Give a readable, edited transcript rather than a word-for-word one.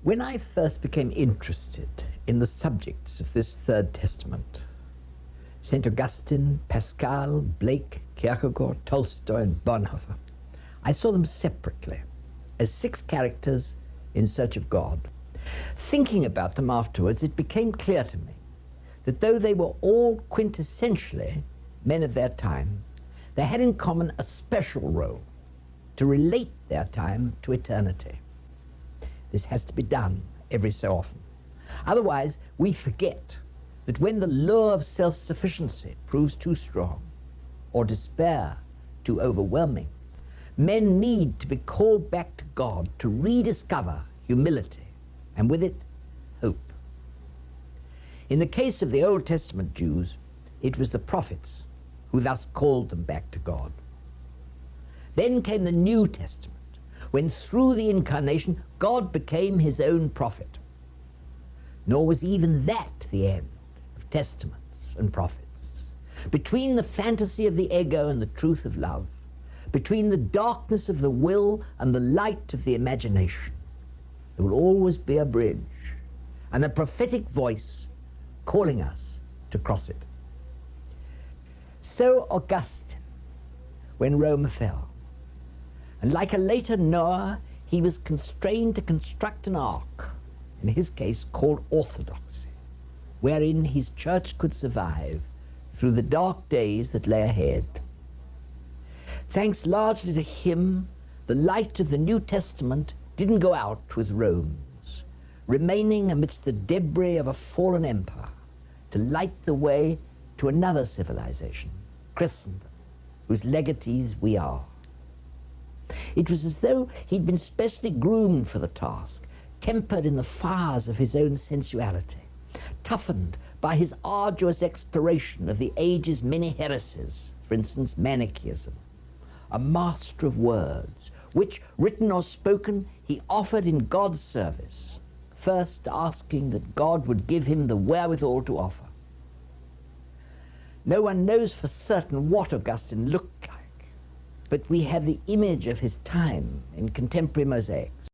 When I first became interested in the subjects of this Third Testament, St. Augustine, Pascal, Blake, Kierkegaard, Tolstoy, and Bonhoeffer, I saw them separately as 6 characters in search of God. Thinking about them afterwards, it became clear to me that though they were all quintessentially men of their time, they had in common a special role to relate their time to eternity. This has to be done every so often. Otherwise, we forget that when the lure of self-sufficiency proves too strong, or despair too overwhelming, men need to be called back to God to rediscover humility, and with it, hope. In the case of the Old Testament Jews, it was the prophets who thus called them back to God. Then came the New Testament, when through the incarnation, God became his own prophet. Nor was even that the end of testaments and prophets. Between the fantasy of the ego and the truth of love, between the darkness of the will and the light of the imagination, there will always be a bridge and a prophetic voice calling us to cross it. So Augustine, when Rome fell, and like a later Noah, he was constrained to construct an ark, in his case called orthodoxy, wherein his church could survive through the dark days that lay ahead. Thanks largely to him, the light of the New Testament didn't go out with Rome's, remaining amidst the debris of a fallen empire to light the way to another civilization, Christendom, whose legatees we are. It was as though he'd been specially groomed for the task, tempered in the fires of his own sensuality, toughened by his arduous exploration of the age's many heresies, for instance, Manichaeism, a master of words, which, written or spoken, he offered in God's service, first asking that God would give him the wherewithal to offer. No one knows for certain what Augustine looked like, but we have the image of his time in contemporary mosaics.